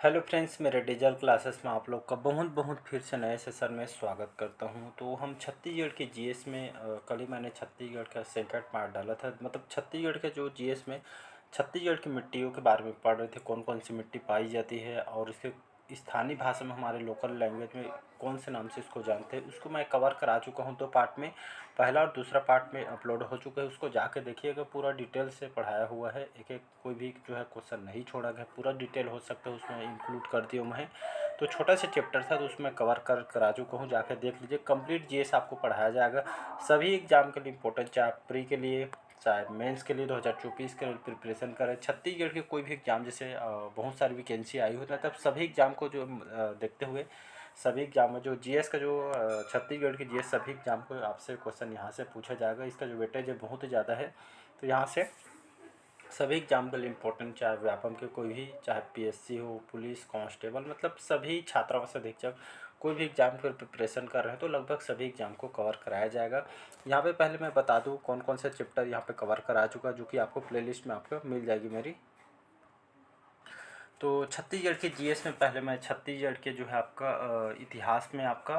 Hello friends, मेरे digital classes में आप लोग का बहुत बहुत फिर से नए सेशन में स्वागत करता हूं। तो हम छत्तीसगढ़ के जीएस में कल ही मैंने छत्तीसगढ़ का सेकंड पार्ट डाला था। मतलब छत्तीसगढ़ के जो जीएस में छत्तीसगढ़ की मिट्टियों के बारे में पढ़ रहे थे, कौन कौन सी मिट्टी पाई जाती है और इसके स्थानीय भाषा में हमारे लोकल लैंग्वेज में कौन से नाम से इसको जानते हैं, उसको मैं कवर करा चुका हूँ 2 पार्ट में। पहला और दूसरा पार्ट में अपलोड हो चुका है, उसको जाके देखिएगा। पूरा डिटेल से पढ़ाया हुआ है, एक एक कोई भी जो है क्वेश्चन नहीं छोड़ा गया, पूरा डिटेल हो सकता है उसमें इंक्लूड कर दिया मैं। तो छोटा सा चैप्टर था तो उसमें करा चुका हूँ, जाकर देख लीजिए। कंप्लीट जीएस आपको पढ़ाया जाएगा सभी एग्जाम के लिए इंपॉर्टेंट, चाहे प्री के लिए चाहे मेंस के लिए 2024 के लिए प्रिपरेशन करें। छत्तीसगढ़ के कोई भी एग्ज़ाम, जैसे बहुत सारी वैकेंसी आई हुई है, तब सभी एग्ज़ाम को जो देखते हुए सभी एग्जाम में जो जीएस का जो छत्तीसगढ़ की जीएस सभी एग्जाम को आपसे क्वेश्चन यहाँ से पूछा जाएगा। इसका जो वेटेज है बहुत ज़्यादा है, तो यहाँ से सभी एग्जाम के लिए इम्पोर्टेंट, चाहे व्यापम के कोई भी, चाहे पीएससी हो, पुलिस कांस्टेबल, मतलब सभी छात्रावास अधीक्षक कोई भी एग्ज़ाम की प्रिपरेशन कर रहे हैं तो लगभग सभी एग्ज़ाम को कवर कराया जाएगा। यहाँ पे पहले मैं बता दूँ कौन कौन से चैप्टर यहाँ पे कवर करा चुका, जो कि आपको प्लेलिस्ट में आपको मिल जाएगी मेरी। तो छत्तीसगढ़ के जीएस में पहले मैं छत्तीसगढ़ के जो है आपका इतिहास में आपका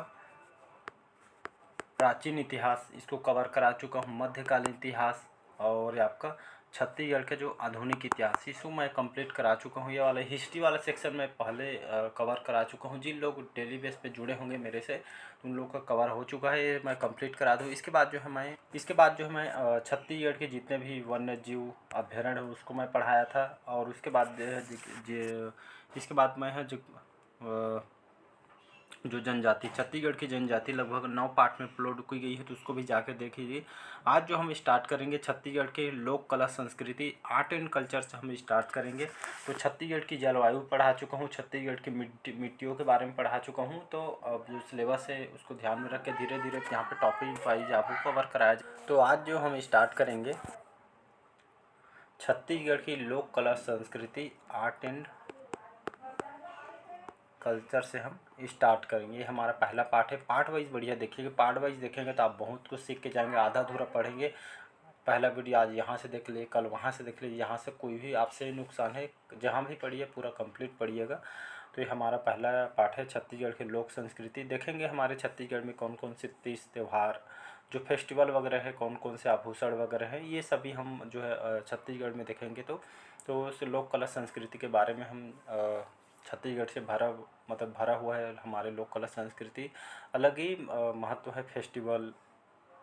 प्राचीन इतिहास इसको कवर करा चुका हूँ, मध्यकालीन इतिहास और ये आपका छत्तीसगढ़ के जो आधुनिक इतिहास इसको मैं कंप्लीट करा चुका हूँ। ये वाला हिस्ट्री वाला सेक्शन मैं पहले कवर करा चुका हूँ। जिन लोग डेली बेस पे जुड़े होंगे मेरे से उन लोग का कवर हो चुका है, ये मैं कंप्लीट करा दूँ। इसके बाद जो है मैं छत्तीसगढ़ के जितने भी वन्य जीव अभ्यारण्य है उसको मैं पढ़ाया था। और उसके बाद इसके बाद मैं है जो जनजाति छत्तीसगढ़ की जनजाति लगभग 9 पार्ट में अपलोड की गई है, तो उसको भी जाकर देख लीजिए। आज जो हम स्टार्ट करेंगे छत्तीसगढ़ के लोक कला संस्कृति आर्ट एंड कल्चर से हम स्टार्ट करेंगे। तो छत्तीसगढ़ की जलवायु पढ़ा चुका हूँ, छत्तीसगढ़ की मिट्टियों के बारे में पढ़ा चुका हूँ। तो अब जो सिलेबस है उसको ध्यान में रख के धीरे धीरे यहाँ पर टॉपिक वाइज आपको कवर कराया जाए। तो आज जो हम स्टार्ट करेंगे छत्तीसगढ़ की लोक कला संस्कृति आर्ट एंड कल्चर से हम स्टार्ट करेंगे। ये हमारा पहला पार्ट है। पार्ट वाइज बढ़िया देखिएगा, पार्ट वाइज देखेंगे तो आप बहुत कुछ सीख के जाएंगे। आधा अधूरा पढ़ेंगे, पहला वीडियो आज यहाँ से देख लिए, कल वहाँ से देख लीजिए। यहाँ से कोई भी आपसे नुकसान है, जहाँ भी पढ़िए पूरा कंप्लीट पढ़िएगा। तो ये हमारा पहला पार्ट है छत्तीसगढ़ की लोक संस्कृति। देखेंगे हमारे छत्तीसगढ़ में कौन कौन से तीज त्यौहार, जो फेस्टिवल वगैरह है, कौन कौन से आभूषण वगैरह हैं, ये सभी हम जो है छत्तीसगढ़ में देखेंगे। तो उस लोक कला संस्कृति के बारे में हम छत्तीसगढ़ से भरा हुआ है हमारे लोक कला संस्कृति। अलग ही महत्व है फेस्टिवल,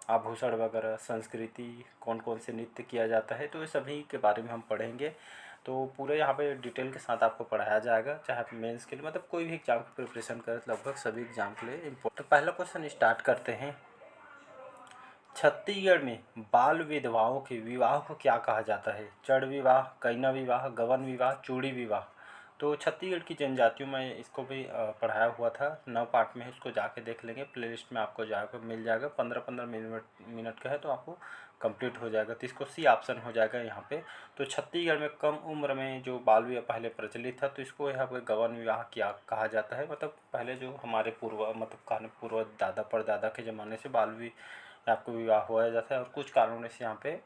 आभूषण वगैरह, संस्कृति, कौन कौन से नृत्य किया जाता है, तो ये सभी के बारे में हम पढ़ेंगे। तो पूरे यहाँ पे डिटेल के साथ आपको पढ़ाया जाएगा, चाहे आप मेंस के लिए मतलब कोई भी एग्ज़ाम की प्रिपरेशन करें, लगभग सभी एग्ज़ाम के लिए इम्पोर्टेंट। तो पहला क्वेश्चन स्टार्ट करते हैं। छत्तीसगढ़ में बाल विधवाओं के विवाह को क्या कहा जाता है? चड़ विवाह, कन्या विवाह, गवन विवाह, चूड़ी विवाह। तो छत्तीसगढ़ की जनजातियों में इसको भी पढ़ाया हुआ था, 9 पार्ट में है, उसको जाके देख लेंगे। प्लेलिस्ट में आपको जाकर मिल जाएगा, 15-15 मिनट का है तो आपको कंप्लीट हो जाएगा। तो इसको सी ऑप्शन हो जाएगा यहाँ पे। तो छत्तीसगढ़ में कम उम्र में जो बाल विवाह पहले प्रचलित था, तो इसको यहाँ पे गवन विवाह क्या कहा जाता है। मतलब पहले जो हमारे पूर्व दादा परदादा के ज़माने से आपको विवाह हुआ जाता है और कुछ कारणों से यहाँ पे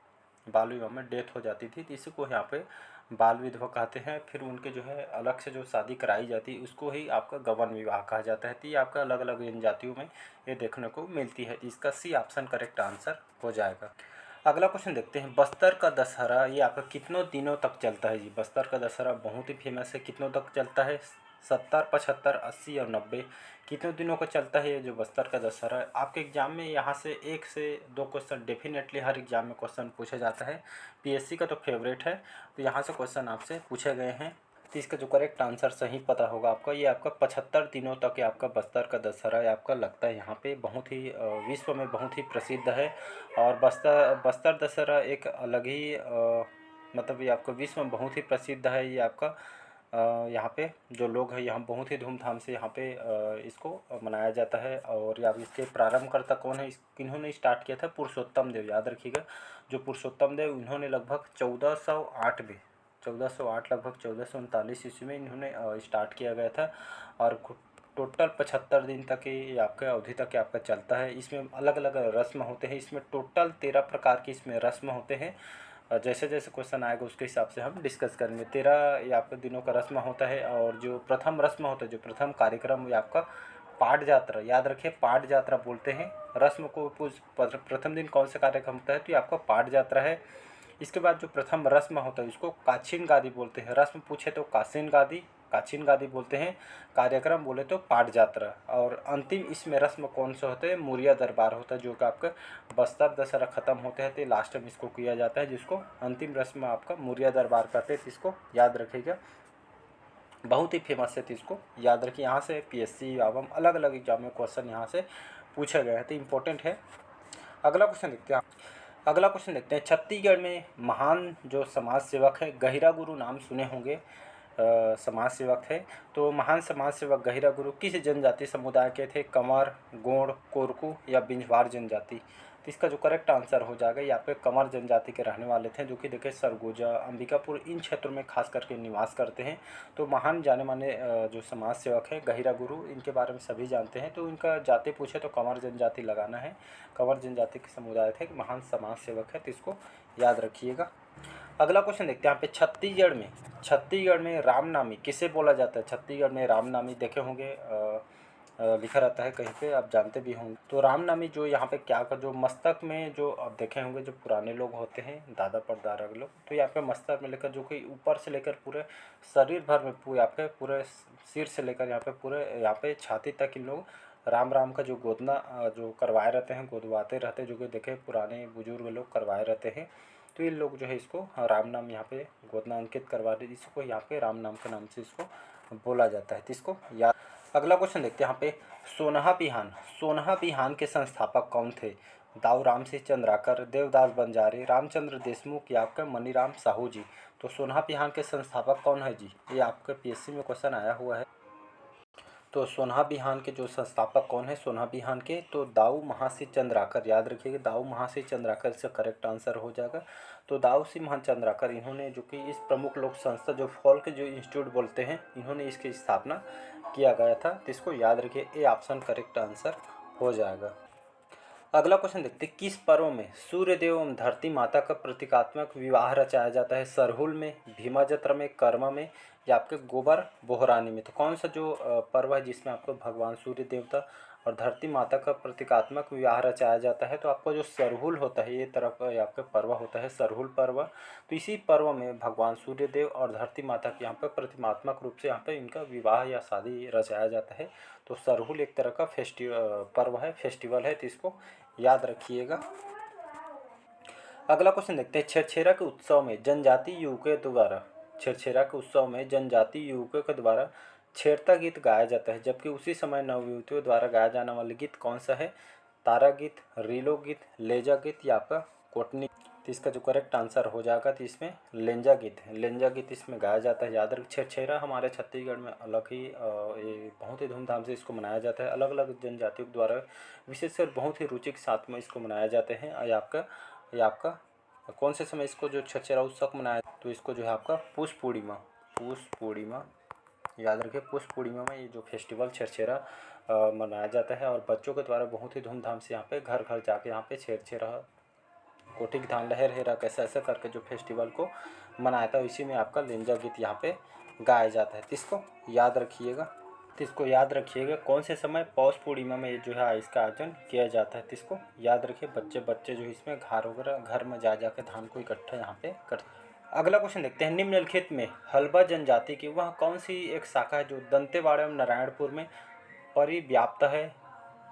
बाल विवाह में डेथ हो जाती थी, तो इसी को यहाँ पे बाल विधवा कहते हैं। फिर उनके जो है अलग से जो शादी कराई जाती है उसको ही आपका गवन विवाह कहा जाता है। तो ये आपका अलग अलग जनजातियों में ये देखने को मिलती है। इसका सी ऑप्शन करेक्ट आंसर हो जाएगा। अगला क्वेश्चन देखते हैं। बस्तर का दशहरा ये आपका कितनों दिनों तक चलता है जी? बस्तर का दशहरा बहुत ही फेमस है, कितनों तक चलता है? 70, 75, 80 और 90 कितने दिनों का चलता है ये जो बस्तर का दशहरा है? आपके एग्जाम में यहाँ से 1 से 2 क्वेश्चन डेफिनेटली हर एग्जाम में क्वेश्चन पूछा जाता है। पीएससी का तो फेवरेट है, तो यहाँ से क्वेश्चन आपसे पूछे गए हैं। तो इसका जो करेक्ट आंसर सही पता होगा आपका, ये आपका 75 दिनों तक ये आपका बस्तर का दशहरा ये आपका लगता है यहाँ पे। बहुत ही विश्व में बहुत ही प्रसिद्ध है। और बस्तर दशहरा एक अलग ही मतलब ये आपका विश्व में बहुत ही प्रसिद्ध है। ये आपका यहाँ पे जो लोग हैं यहाँ बहुत ही धूमधाम से यहाँ पे इसको मनाया जाता है। और या इसके प्रारंभकर्ता कौन है, किन्होंने स्टार्ट किया था? पुरुषोत्तम देव, याद रखिएगा। जो पुरुषोत्तम देव, इन्होंने लगभग 1408 में 1408 लगभग 1439 ईस्वी में इन्होंने स्टार्ट किया गया था। और टोटल 75 दिन तक ये आपका अवधि तक आपका चलता है। इसमें अलग अलग रस्म होते हैं, इसमें टोटल 13 प्रकार की इसमें रस्म होते हैं। जैसे जैसे क्वेश्चन आएगा उसके हिसाब से हम डिस्कस करेंगे। 13 ये आपके दिनों का रस्म होता है, और जो प्रथम रस्म होता है, जो प्रथम कार्यक्रम, ये आपका पाठ यात्रा, याद रखिए पाठ यात्रा बोलते हैं। रस्म को प्रथम दिन कौन सा कार्यक्रम होता है, तो ये आपका पाठ यात्रा है। इसके बाद जो प्रथम रस्म होता है उसको काछिन गादी बोलते हैं। रस्म पूछे तो काछिन गादी बोलते हैं। कार्यक्रम बोले तो पाठ यात्रा। और अंतिम इसमें रस्म कौन सा होता है, मुरिया दरबार होता है, जो कि आपका बस्तर दशहरा खत्म होते हैं तो लास्ट में इसको किया जाता है, जिसको अंतिम रस्म आपका मुरिया दरबार कहते हैं। तो इसको याद रखिएगा, बहुत ही फेमस है, तो इसको याद रखिए। यहाँ से पीएससी एवं अलग अलग एग्जाम में क्वेश्चन यहाँ से पूछे गए हैं, तो इम्पोर्टेंट है। अगला क्वेश्चन देखते हैं। अगला क्वेश्चन देखते हैं। छत्तीसगढ़ में महान जो समाज सेवक है, गहिरा गुरु नाम सुने होंगे, समाज सेवक है। तो महान समाज सेवक गहिरा गुरु किस जनजाति समुदाय के थे, कंवर, गोंड, कोरकू या बिंजवार जनजाति। तो इसका जो करेक्ट आंसर हो जाएगा, ये आपके कंवर जनजाति के रहने वाले थे, जो कि देखिए सरगुजा, अंबिकापुर इन क्षेत्रों में खास करके निवास करते हैं। तो महान जाने माने जो समाज सेवक है गहिरा गुरु, इनके बारे में सभी जानते हैं। तो इनका जाति पूछे तो कंवर जनजाति लगाना है। कंवर जनजाति के समुदाय थे, महान समाज सेवक है, तो इसको याद रखिएगा। अगला क्वेश्चन देखते हैं। यहाँ पे छत्तीसगढ़ में रामनामी किसे बोला जाता है। छत्तीसगढ़ में रामनामी देखे होंगे, लिखा रहता है कहीं पे, आप जानते भी होंगे। तो रामनामी जो यहाँ पे क्या कर, जो मस्तक में जो आप देखे होंगे, जो पुराने लोग होते हैं, दादा परदादा के लोग, तो यहाँ पे मस्तक में लेकर, जो कि ऊपर से लेकर पूरे शरीर भर में, पूरे यहाँ पे पूरे सिर से लेकर यहाँ पे पूरे यहाँ पे छाती तक इन लोग राम राम का जो गोदना जो करवाए रहते हैं, गोदवाते रहते हैं, जो कि देखे पुराने बुजुर्ग लोग करवाए रहते हैं। तो ये लोग जो है इसको राम नाम यहाँ पे गोदना अंकित करवा दे, इसको यहाँ पे राम नाम के नाम से इसको बोला जाता है, तो इसको याद। अगला क्वेश्चन देखते हैं। यहाँ पे सोनहा बिहान के संस्थापक कौन थे। दाऊ राम सिंह चंद्राकर, देवदास बंजारे, रामचंद्र देशमुख या आपका मनीराम साहू जी। तो सोनहा बिहान के संस्थापक कौन है जी, ये आपके पीएससी में क्वेश्चन आया हुआ है। तो सोनहा बिहान के जो संस्थापक कौन है सोनहा बिहान के, तो दाऊ महासिंह चंद्राकर, याद रखिएगा दाऊ महासिंह चंद्राकर इसका करेक्ट आंसर हो जाएगा। तो दाऊ सिंह महान चंद्राकर, इन्होंने जो कि इस प्रमुख लोक संस्था जो फोल्क जो इंस्टीट्यूट बोलते हैं, इन्होंने इसकी स्थापना किया गया था, तो इसको याद रखिए, ए ऑप्शन करेक्ट आंसर हो जाएगा। अगला क्वेश्चन देखते हैं। किस पर्व में सूर्यदेव एवं धरती माता का प्रतीकात्मक विवाह रचाया जाता है। सरहुल में, भीमा जत्रा में, कर्मा में या आपके गोबर बोहरानी में। तो कौन सा जो पर्व है जिसमें आपको भगवान सूर्य देवता और धरती माता का प्रतीकात्मक विवाह रचाया जाता है, तो आपका जो सरहुल होता है, ये तरह का आपका पर्व होता है सरहुल पर्व। तो इसी पर्व में भगवान सूर्यदेव और धरती माता के यहाँ पर प्रतिमात्मक रूप से यहाँ पर इनका विवाह या शादी रचाया जाता है। तो सरहुल एक तरह का पर्व है, फेस्टिवल है, तो इसको याद रखिएगा। अगला क्वेश्चन देखते हैं। छेरछेरा के उत्सव में जनजाति युवकों के द्वारा छेरता गीत गाया जाता है, जबकि उसी समय नवयुवतियों द्वारा गाया जाने वाला गीत कौन सा है। तारा गीत, रीलो गीत, लेजा गीत या आपका कोटनी। तो इसका जो करेक्ट आंसर हो जाएगा, तो इसमें लेंजा गीत है, लेंजा गीत इसमें गाया जाता है। याद रख, छेरछेरा हमारे छत्तीसगढ़ में अलग ही ये बहुत ही धूमधाम से इसको मनाया जाता है। अलग अलग जनजातियों द्वारा विशेषकर बहुत ही रुचि के साथ में इसको मनाया जाते हैं। ये आपका कौन से समय इसको जो छेरछेरा उत्सव मनाया, तो इसको जो है आपका पुष पूर्णिमा, याद रखिए पुष पूर्णिमा में ये जो फेस्टिवल छेरछेरा मनाया जाता है। और बच्चों के द्वारा बहुत ही धूमधाम से यहाँ पे घर घर जाके यहाँ पे छेरछेरा, कोठी की धान लहर हेरा कैसा ऐसा करके जो फेस्टिवल को मनाया था, इसी में आपका लेंजा गीत यहाँ पे गाया जाता है। तो इसको याद रखिएगा, कौन से समय पौष पूर्णिमा में जो है इसका आयोजन किया जाता है। तो इसको याद रखिए, बच्चे जो इसमें घर में जा के धान को इकट्ठा यहाँ पे करते। अगला क्वेश्चन देखते हैं। निम्नलिखित में हल्बा जनजाति की वह कौन सी एक शाखा है जो दंतेवाड़ा एवं नारायणपुर में परिव्याप्त है।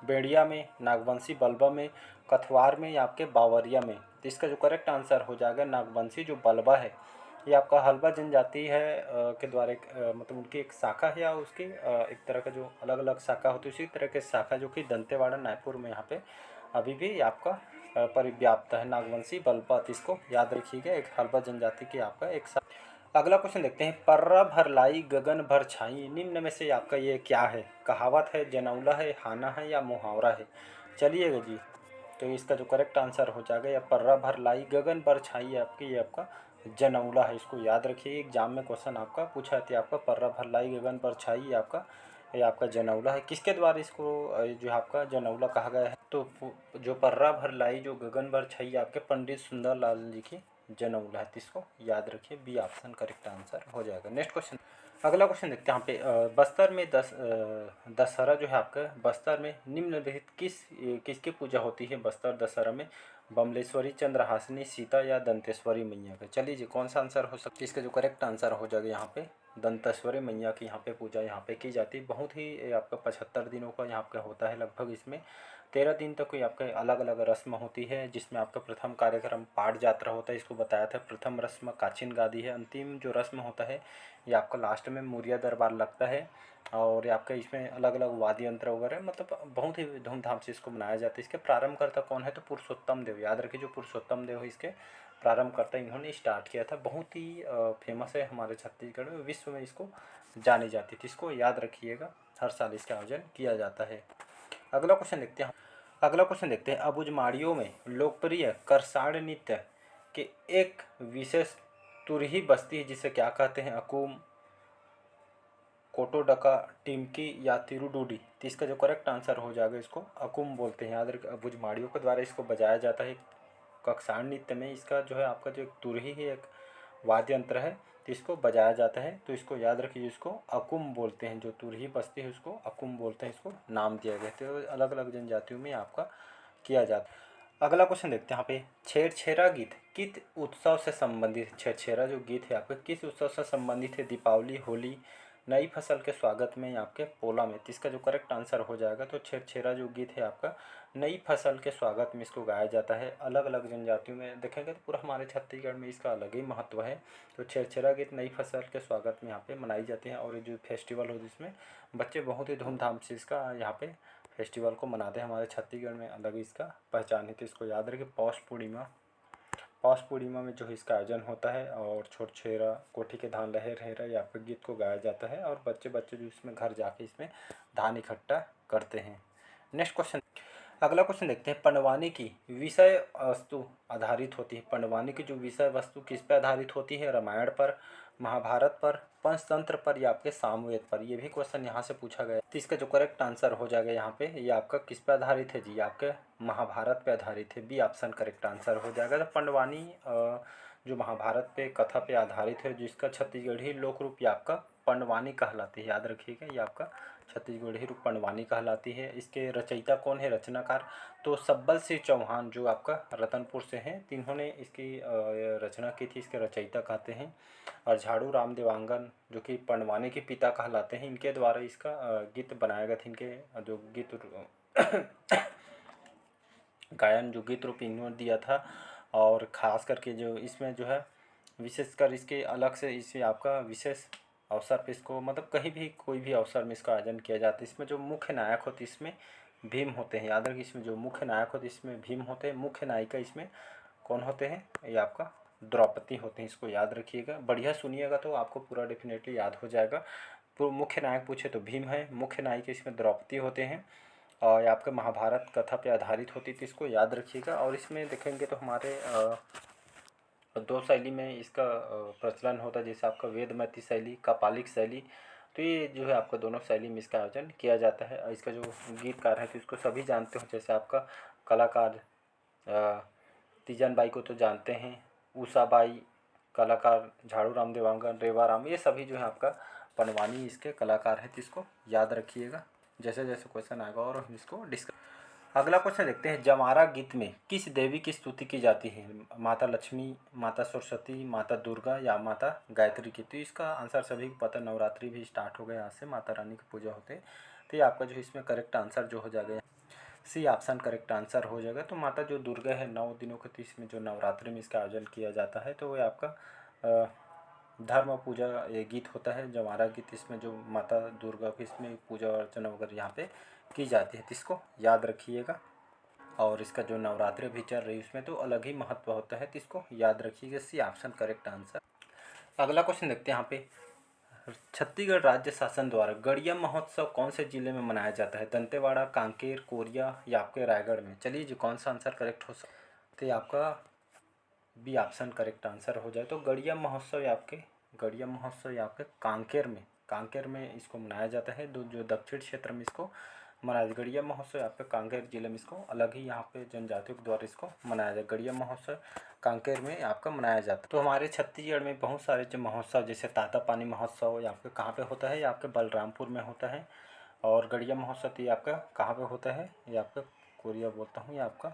बेड़िया में, नागवंशी बल्बा में, कथवार में या आपके बावरिया में। तो इसका जो करेक्ट आंसर हो जाएगा नागवंशी जो बल्बा है, ये आपका हल्बा जनजाति है के द्वारा मतलब उनकी एक शाखा है, या उसकी एक तरह का जो अलग अलग शाखा होती है, उसी तरह के शाखा जो कि दंतेवाड़ा नागपुर में यहाँ पे अभी भी आपका परिव्याप्त है, नागवंशी बल्बा। तो इसको याद रखिएगा, एक हल्बा जनजाति की आपका एक शाखा। अगला क्वेश्चन देखते हैं। पर्रा भर लाई गगन भर छाई, निम्न में से आपका ये क्या है। कहावत है, जनौला है, हाना है या मुहावरा है। चलिएगा जी, तो इसका जो करेक्ट आंसर हो जाएगा, या पर्रा भर लाई गगन भर छाई आपकी ये आपका जनौला है। इसको याद रखिए, एग्जाम में क्वेश्चन आपका पूछा था, आपका पर्रा भर लाई गगन भर छाई ये आपका जनौला है। किसके द्वारा इसको जो आपका जनौला कहा गया है, तो जो पर्रा भर लाई जो गगन भर छाई आपके पंडित सुंदर लाल जी की जनौला है, इसको याद रखिए। बी ऑप्शन करेक्ट आंसर हो जाएगा। नेक्स्ट क्वेश्चन, अगला क्वेश्चन देखते हैं यहाँ पे। बस्तर में दशहरा जो है आपका, बस्तर में निम्नलिखित किसकी पूजा होती है बस्तर दशहरा में? बमलेश्वरी, चंद्रहासिनी, सीता या दंतेश्वरी मैया का? चलिए जी, कौन सा आंसर हो सकता है इसका? जो करेक्ट आंसर हो जाएगा यहाँ पे दंतेश्वरी मैया की यहाँ पे पूजा यहाँ पे की जाती है। बहुत ही आपका 75 दिनों का यहाँ पे होता है लगभग। इसमें 13 दिन तक कोई आपके अलग अलग रस्म होती है, जिसमें आपका प्रथम कार्यक्रम पाठ यात्रा होता है, इसको बताया था। प्रथम रस्म काचिन गादी है। अंतिम जो रस्म होता है ये आपका लास्ट में मुरिया दरबार लगता है। और ये आपका इसमें अलग अलग वाद्य यंत्र वगैरह, मतलब बहुत ही धूमधाम से इसको मनाया जाता है। इसके प्रारंभकर्ता कौन है? तो पुरुषोत्तम देव। याद रखिए, जो पुरुषोत्तम देव है इसके प्रारंभकर्ता, इन्होंने स्टार्ट किया था। बहुत ही फेमस है हमारे छत्तीसगढ़ में, विश्व में इसको जानी जाती थी। इसको याद रखिएगा, हर साल इसका आयोजन किया जाता है। अगला क्वेश्चन देखते हैं। अगला क्वेश्चन देखते हैं। अबुझमाड़ियों में लोकप्रिय करसाड़ नृत्य के एक विशेष तुरही बस्ती है, जिसे क्या कहते हैं? अकुम, कोटोडका, टिमकी या तिरुडुडी? तो इसका जो करेक्ट आंसर हो जाएगा, इसको अकुम बोलते हैं। याद रखिए, अबुझमाड़ियों के द्वारा इसको बजाया जाता है कक्षाण नृत्य में। इसका जो है आपका जो एक तुरही है, एक वाद्य यंत्र है, तो इसको बजाया जाता है। तो इसको याद रखिए, इसको अकुम बोलते हैं। जो तुरही बस्ती है उसको अकुम बोलते हैं, इसको नाम दिया गया। तो अलग अलग जनजातियों में आपका किया जाता है। अगला क्वेश्चन देखते हैं यहाँ पे। छेरछेरा गीत किस उत्सव से संबंधित है? छेरछेरा जो गीत है आपका किस उत्सव से संबंधित है? दीपावली, होली, नई फसल के स्वागत में या आपके पोला में? तो इसका जो करेक्ट आंसर हो जाएगा, तो छेरछेरा जो गीत है आपका नई फसल के स्वागत में इसको गाया जाता है। अलग अलग जनजातियों में देखेंगे तो पूरा हमारे छत्तीसगढ़ में इसका अलग ही महत्व है। तो छेरछेरा गीत नई फसल के स्वागत में यहाँ पे मनाई जाती है। और ये जो फेस्टिवल हो जिसमें बच्चे बहुत ही धूमधाम से इसका यहाँ पे फेस्टिवल को मनाते हैं। हमारे छत्तीसगढ़ में अलग ही इसका पहचान है। तो इसको याद रखिए, पौष पूर्णिमा में जो है इसका आयोजन होता है। और छोटछेरा, कोठी के धान लहर हेरा या फिर गीत को गाया जाता है। और बच्चे जो इसमें घर जाके इसमें धान इकट्ठा करते हैं। नेक्स्ट क्वेश्चन, अगला क्वेश्चन देखते हैं। पंडवानी की विषय वस्तु आधारित होती है। पंडवानी की जो विषय वस्तु किस पर आधारित होती है? रामायण पर, महाभारत पर, पंचतंत्र पर या आपके सामवेद पर? ये भी क्वेश्चन यहाँ से पूछा गया। तो इसका जो करेक्ट आंसर हो जाएगा यहाँ पे, ये आपका किस पे आधारित है जी? आपके महाभारत पे आधारित है। बी ऑप्शन करेक्ट आंसर हो जाएगा। तो पंडवानी जो महाभारत पे कथा पे आधारित है, जिसका छत्तीसगढ़ी लोक रूप ये आपका पंडवानी कहलाती है। याद रखिएगा, ये आपका छत्तीसगढ़ी रूप पंडवानी कहलाती है। इसके रचयिता कौन है, रचनाकार? तो सब्बल सिंह चौहान जो आपका रतनपुर से हैं, इन्होंने इसकी रचना की थी, इसके रचयिता कहते हैं। और झाड़ू राम देवांगन जो कि पंडवानी के पिता कहलाते हैं, इनके द्वारा इसका गीत बनाया गया था। इनके जो गीत गायन जो गीत रूप इन्होंने दिया था। और ख़ास करके जो इसमें जो है विशेषकर इसके अलग से इसे आपका विशेष अवसर पे इसको, मतलब कहीं भी कोई भी अवसर में इसका आयोजन किया जाता है। इसमें जो मुख्य नायक होते हैं इसमें भीम होते हैं। याद रखिए, इसमें जो मुख्य नायक होते हैं इसमें भीम होते हैं। मुख्य नायिका इसमें कौन होते हैं? ये आपका द्रौपदी होते हैं। इसको याद रखिएगा, बढ़िया सुनिएगा तो आपको पूरा डेफिनेटली याद हो जाएगा। मुख्य नायक पूछे तो भीम है, मुख्य नायिका इसमें द्रौपदी होते हैं। और ये आपके महाभारत कथा पे आधारित होती थी, इसको याद रखिएगा। और इसमें देखेंगे तो हमारे दो शैली में इसका प्रचलन होता है, जैसे आपका वेदमती शैली, कापालिक शैली। तो ये जो है आपका दोनों शैली में इसका आयोजन किया जाता है। और इसका जो गीतकार है तो इसको सभी जानते हो, जैसे आपका कलाकार तीजन बाई को तो जानते हैं, उषा बाई, कलाकार झाड़ू राम देवांगन, रेवा राम, ये सभी जो है आपका पंडवानी इसके कलाकार हैं। तो इसको याद रखिएगा, जैसे जैसे क्वेश्चन आएगा और हम इसको डिस्कस। अगला क्वेश्चन देखते हैं। जमारा गीत में किस देवी की स्तुति की जाती है? माता लक्ष्मी, माता सरस्वती, माता दुर्गा या माता गायत्री की? तो इसका आंसर सभी को पता, नवरात्रि भी स्टार्ट हो गए, यहाँ से माता रानी की पूजा होते हैं। तो ये आपका जो इसमें करेक्ट आंसर जो हो जाएगा, सी ऑप्शन करेक्ट आंसर हो जाएगा। तो माता जो दुर्गा है 9 दिनों के, तो इसमें जो नवरात्रि में इसका आयोजन किया जाता है, तो ये आपका धर्म पूजा ये गीत होता है जमारा गीत। इसमें जो माता दुर्गा की इसमें पूजा अर्चना वगैरह यहाँ पे की जाती है, तो इसको याद रखिएगा। और इसका जो नवरात्रि भी चल रही है उसमें तो अलग ही महत्व होता है, तो इसको याद रखिएगा। C option correct answer. अगला क्वेश्चन देखते हैं यहाँ पे। छत्तीसगढ़ राज्य शासन द्वारा गड़िया महोत्सव कौन से जिले में मनाया जाता है? दंतेवाड़ा, कांकेर, कोरिया या आपके रायगढ़ में? चलिए जी, कौन सा आंसर करेक्ट हो सकता है? तो ये आपका बी ऑप्शन करेक्ट आंसर हो जाए। तो गड़िया महोत्सव आपके कांकेर में इसको मनाया जाता है। जो दक्षिण क्षेत्र में इसको मनाया जाए। गड़िया महोत्सव आपके कांकेर जिले में इसको अलग ही यहाँ पे जनजातियों के द्वारा इसको मनाया जाए। गड़िया महोत्सव कांकेर में आपका मनाया जाता है। तो हमारे छत्तीसगढ़ में बहुत सारे जो महोत्सव, जैसे तातापानी महोत्सव ये आपके कहाँ पे होता है, ये आपके बलरामपुर में होता है। और गड़िया महोत्सव ये आपका कहाँ पे होता है, ये आपका कोरिया बोलता हूँ, ये आपका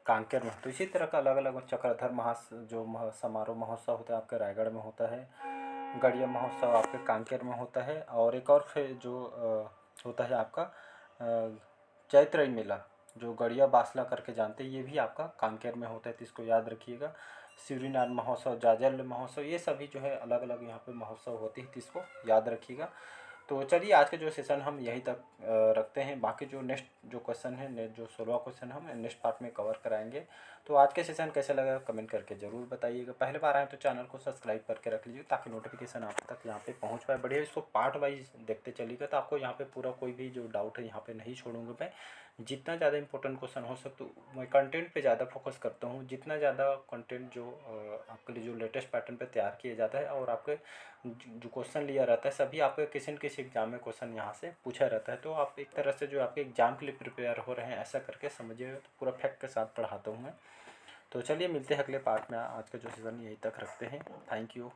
कांकेर में। तो इसी तरह का अलग अलग चक्रधर समारोह महोत्सव होता है आपके रायगढ़ में होता है। गड़िया महोत्सव आपके कांकेर में होता है। और एक और फिर जो होता है आपका चैत्रई मेला, जो गड़िया बासला करके जानते हैं, ये भी आपका कांकेर में होता है, तो इसको याद रखिएगा। शिवरीनाथ महोत्सव, जाजल महोत्सव, ये सभी जो है अलग अलग यहाँ पे महोत्सव होते हैं, तो इसको याद रखिएगा। तो चलिए आज के जो सेशन हम यहीं तक रखते हैं। बाकी जो नेक्स्ट जो क्वेश्चन है, जो 16 क्वेश्चन हम नेक्स्ट पार्ट में कवर कराएंगे। तो आज के सेशन कैसा लगा कमेंट करके ज़रूर बताइएगा। पहले बार आए तो चैनल को सब्सक्राइब करके रख लीजिए, ताकि नोटिफिकेशन आप तक यहाँ पे पहुँच पाए। बढ़िया इसको पार्ट वाइज देखते चलिएगा, तो आपको यहाँ पे पूरा कोई भी जो डाउट है यहाँ पे नहीं छोड़ूंगा मैं। जितना ज़्यादा इंपॉर्टेंट क्वेश्चन हो सकता, मैं कंटेंट पे ज़्यादा फोकस करता हूँ। जितना ज़्यादा कंटेंट जो आपके लिए जो लेटेस्ट पैटर्न पे तैयार किया जाता है, और आपके जो क्वेश्चन लिया रहता है, सभी आपके किसी न किसी एग्जाम में क्वेश्चन यहाँ से पूछा रहता है। तो आप एक तरह से जो आपके एग्जाम के लिए प्रिपेयर हो रहे हैं, ऐसा करके समझिए, तो पूरा फैक्ट के साथ पढ़ाता हूँ मैं। तो चलिए मिलते हैं अगले पार्ट में। आज का जो सेशन यहीं तक रखते हैं। Thank you.